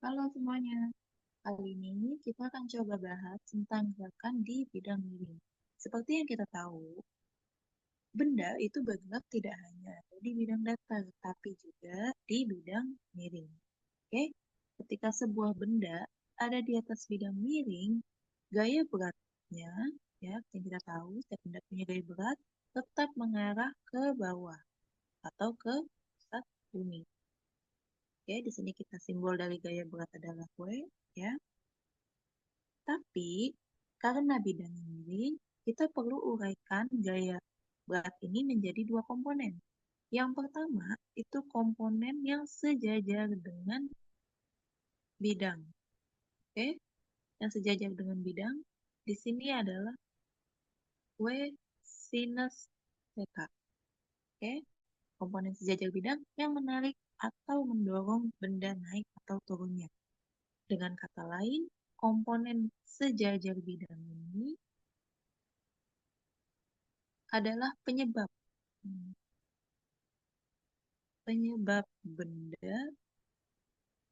Halo semuanya, kali ini kita akan coba bahas tentang gerakan di bidang miring. Seperti yang kita tahu, benda itu bergerak tidak hanya di bidang datar, tapi juga di bidang miring. Oke, ketika sebuah benda ada di atas bidang miring, gaya beratnya, ya, yang kita tahu, setiap benda punya gaya berat, tetap mengarah ke bawah atau ke pusat bumi. Oke, di sini kita simbol dari gaya berat adalah W, ya. Tapi karena bidangnya miring, kita perlu uraikan gaya berat ini menjadi dua komponen. Yang pertama itu komponen yang sejajar dengan bidang. Oke, yang sejajar dengan bidang di sini adalah W sinus theta. Oke, komponen sejajar bidang yang menarik atau mendorong benda naik atau turunnya. Dengan kata lain, komponen sejajar bidang ini adalah penyebab penyebab benda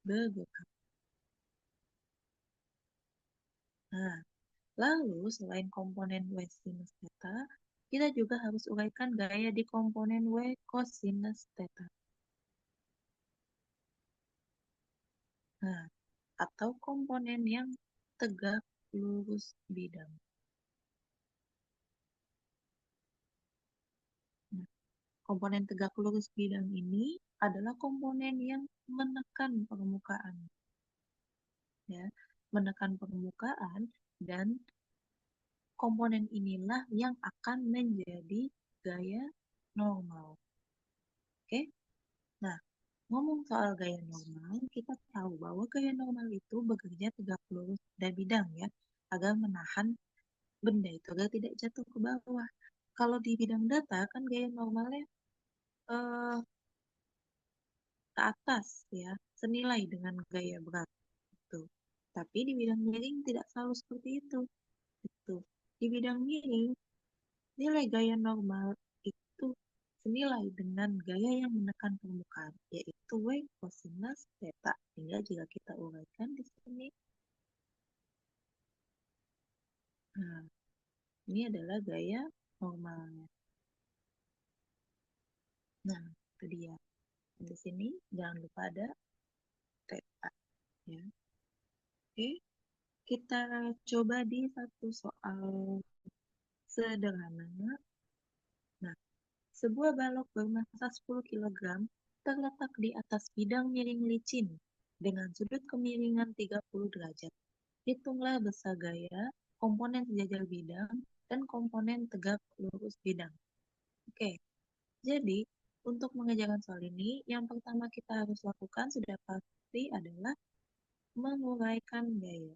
bergerak. Nah, lalu selain komponen W sinus theta, kita juga harus uraikan gaya di komponen W cosinus theta. Nah, atau komponen yang tegak lurus bidang. Nah, komponen tegak lurus bidang ini adalah komponen yang menekan permukaan, ya, menekan permukaan dan komponen inilah yang akan menjadi gaya normal. Oke? Nah, ngomong soal gaya normal, kita tahu bahwa gaya normal itu bekerja tegak lurus pada bidang ya, agar menahan benda itu agar tidak jatuh ke bawah. Kalau di bidang data kan gaya normalnya eh, ke atas ya, senilai dengan gaya berat itu. Tapi di bidang miring tidak selalu seperti itu. Itu. Di bidang miring, nilai gaya normal itu senilai dengan gaya yang menekan permukaan, yaitu W cosinus theta. Hingga jika kita uraikan di sini, nah, ini adalah gaya normalnya. Nah, itu dia. Di sini jangan lupa ada theta. Ya. Oke, kita coba di satu soal sederhana. Nah, sebuah balok bermassa 10 kg terletak di atas bidang miring licin dengan sudut kemiringan 30 derajat. Hitunglah besar gaya, komponen sejajar bidang, dan komponen tegak lurus bidang. Oke, jadi untuk mengerjakan soal ini, yang pertama kita harus lakukan sudah pasti adalah menguraikan gaya.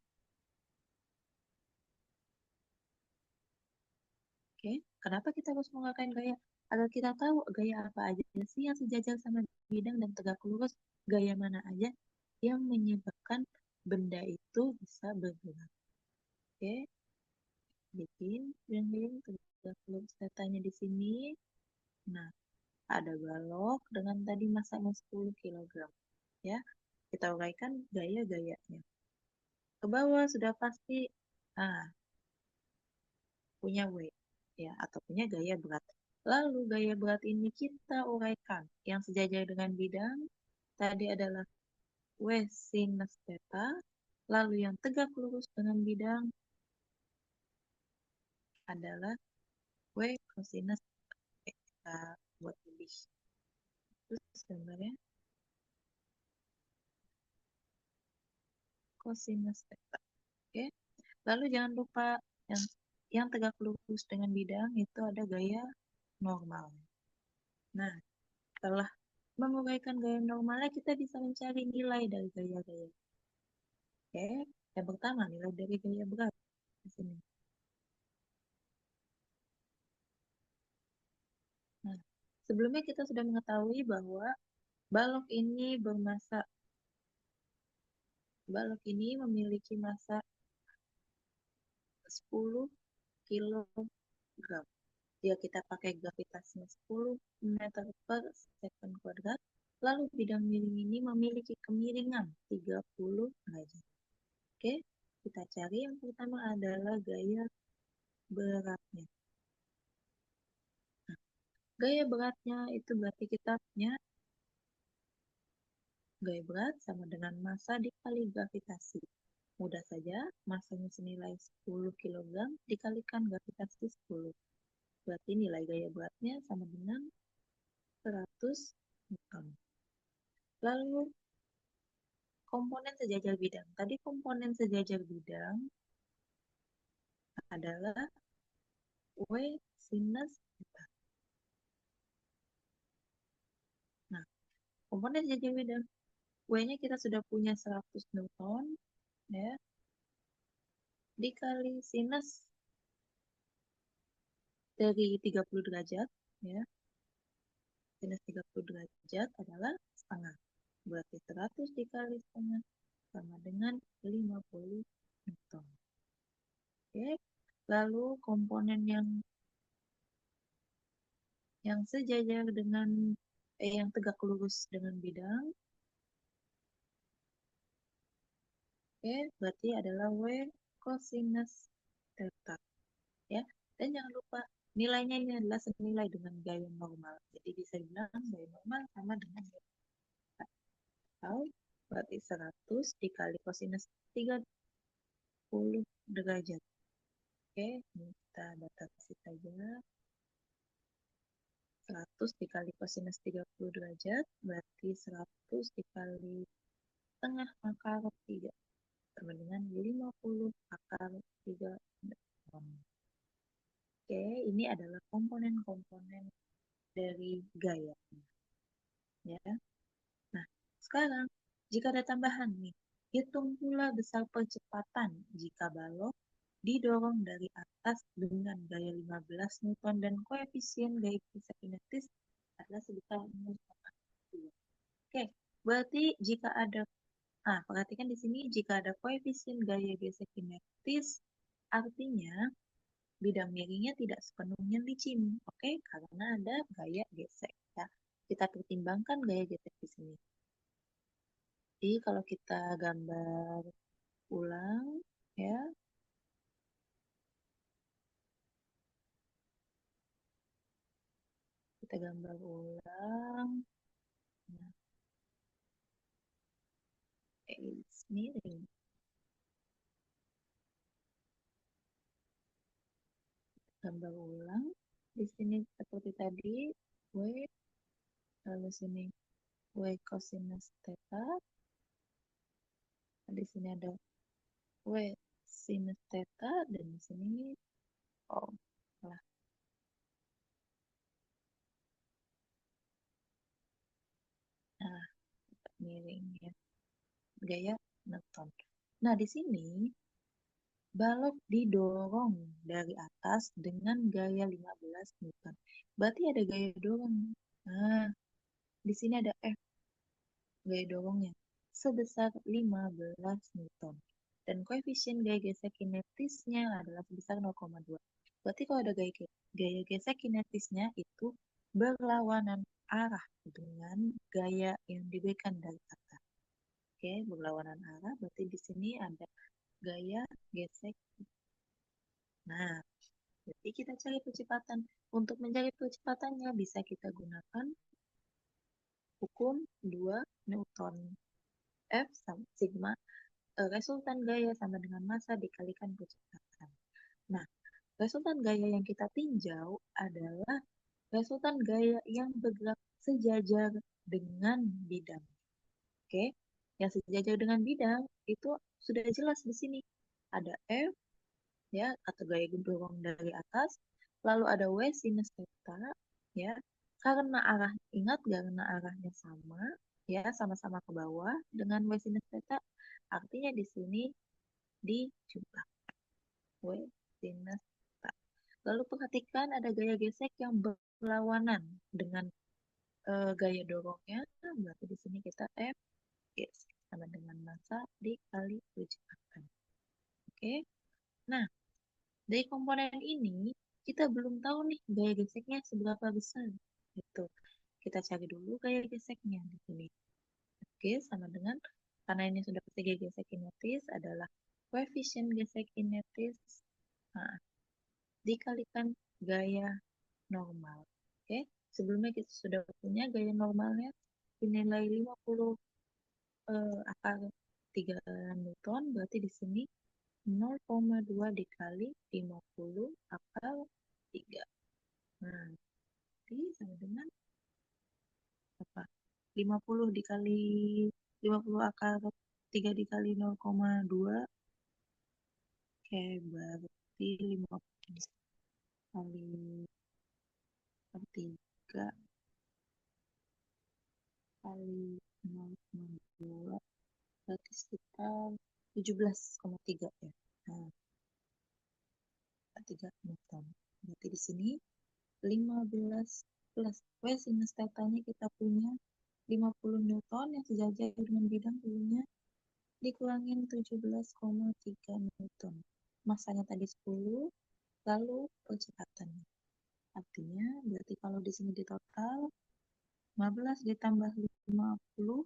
Oke, kenapa kita harus menguraikan gaya? Agar kita tahu gaya apa aja sih yang sejajar sama bidang dan tegak lurus, gaya mana aja yang menyebabkan benda itu bisa bergerak. Oke, bikin miring tegak lurus datanya di sini. Nah, ada balok dengan tadi masanya 10 kg. Ya, kita uraikan gaya-gayanya. Ke bawah sudah pasti punya W ya atau punya gaya berat. Lalu gaya berat ini kita uraikan. Yang sejajar dengan bidang tadi adalah W sinus theta. Lalu yang tegak lurus dengan bidang adalah W cosinus theta. Buat lebih. Terus gambarnya cosinus theta. Oke. Lalu jangan lupa yang tegak lurus dengan bidang itu ada gaya normal. Nah, setelah menguraikan gaya normalnya, kita bisa mencari nilai dari gaya-gaya. Oke, yang pertama nilai dari gaya berat di sini. Nah, sebelumnya kita sudah mengetahui bahwa balok ini memiliki massa 10 kilogram. Jika kita pakai gravitasnya 10 meter per second kuadrat, Lalu bidang miring ini memiliki kemiringan 30 derajat. Oke, kita cari yang pertama adalah gaya beratnya. Nah, gaya beratnya itu berarti kita punya gaya berat sama dengan massa dikali gravitasi. Mudah saja, massanya senilai 10 kg dikalikan gravitasi 10. Berarti nilai gaya beratnya sama dengan 100 Newton. Lalu komponen sejajar bidang. Tadi komponen sejajar bidang adalah W sinus theta. Nah, komponen sejajar bidang W-nya kita sudah punya 100 Newton ya, dikali sinus dari 30 derajat ya. Sinus 30 derajat adalah setengah. Berarti 100 dikali setengah sama dengan 50 Newton. Oke. Lalu komponen yang sejajar dengan yang tegak lurus dengan bidang, oke, berarti adalah W cosinus theta ya. Dan jangan lupa nilainya ini adalah senilai dengan gaya normal. Jadi bisa dibilang gaya normal sama dengan gaya theta. Atau berarti 100 dikali cosinus 30 derajat. Oke, ini kita batasi saja. 100 dikali cosinus 30 derajat berarti 100 dikali setengah akar 3 sama dengan 50 akar 3 Newton. Oke, ini adalah komponen-komponen dari gaya ya. Nah, sekarang jika ada tambahan nih, hitung pula besar percepatan jika balok didorong dari atas dengan gaya 15 Newton dan koefisien gaya kinetis adalah sebesar 0,2. Oke, berarti jika ada, perhatikan di sini jika ada koefisien gaya gesek kinetis, artinya bidang miringnya tidak sepenuhnya licin, oke, karena ada gaya gesek ya. Kita pertimbangkan gaya gesek di sini. Jadi kalau kita gambar ulang ya, kita gambar ulang. Nah, miring. Gambar ulang. Di sini seperti tadi, W, lalu sini W cosinus theta. Di sini ada W sinus theta dan di sini lah. Nah, miring ya. Gaya Newton. Nah, di sini balok didorong dari atas dengan gaya 15 Newton. Berarti ada gaya dorong. Nah, di sini ada F, gaya dorongnya sebesar 15 Newton. Dan koefisien gaya gesek kinetisnya adalah sebesar 0,2. Berarti kalau ada gaya gesek kinetisnya itu berlawanan arah dengan gaya yang diberikan dari atas. Oke, berlawanan arah berarti di sini ada gaya gesek. Nah, jadi kita cari percepatan. Untuk mencari percepatannya bisa kita gunakan hukum 2 Newton. F sama sigma resultan gaya sama dengan massa dikalikan percepatan. Nah, resultan gaya yang kita tinjau adalah resultan gaya yang bergerak sejajar dengan bidang. Oke, yang sejajar dengan bidang itu sudah jelas di sini. Ada F ya atau gaya dorong dari atas, lalu ada W sinus theta ya. Karena karena arahnya sama ya, sama-sama ke bawah dengan W sinus theta, artinya di sini dijumlah W sinus theta. Lalu perhatikan ada gaya gesek yang berlawanan dengan gaya dorongnya, berarti di sini kita F gesek sama dengan massa dikali percepatan. Oke, nah dari komponen ini kita belum tahu nih gaya geseknya seberapa besar gitu. kita cari dulu gaya geseknya di sini. Oke, sama dengan, karena ini sudah pasti gaya gesek kinetis adalah koefisien gesek kinetis, nah, dikalikan gaya normal. Oke, sebelumnya kita sudah punya gaya normalnya dinilai 50 akar 3 Newton, berarti di sini 0,2 dikali 50 akar 3. Nah, jadi sama dengan apa? 50 dikali 50 akar 3 dikali 0,2, oke, berarti 50 kali 3 kali 0,2 berarti sekitar 17,3 ya. Nah, 3 Newton. Berarti di sini 15 plus W sinus tetanya kita punya 50 Newton yang sejajar dengan bidang dulunya, dikurangin 17,3 Newton. Masanya tadi 10, lalu percepatannya. Artinya, berarti kalau di sini di total, 15 ditambah 50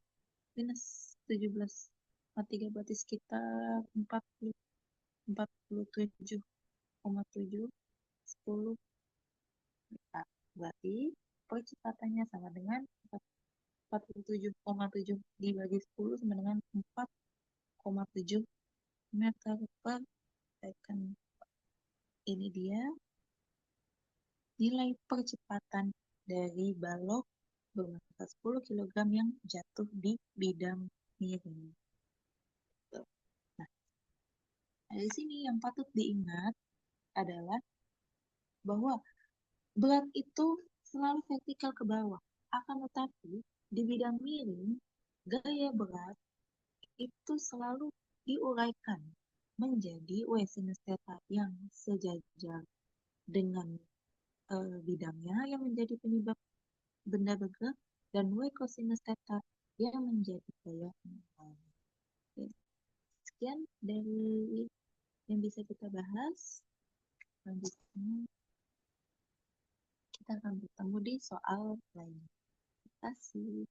minus 17,3 berarti sekitar 47,7 10. Nah, berarti percepatannya sama dengan 47,7 dibagi 10 sama dengan 4,7 meter per second. Ini dia nilai percepatan dari balok bermassa 10 kg yang jatuh di bidang miring. Nah, dari sini yang patut diingat adalah bahwa berat itu selalu vertikal ke bawah. Akan tetapi di bidang miring, gaya berat itu selalu diuraikan menjadi W sinus theta yang sejajar dengan bidangnya yang menjadi penyebab benda bergerak, dan W cosinus theta yang menjadi gaya normal. Sekian dari yang bisa kita bahas. Selanjutnya kita akan bertemu di soal lain. Terima kasih.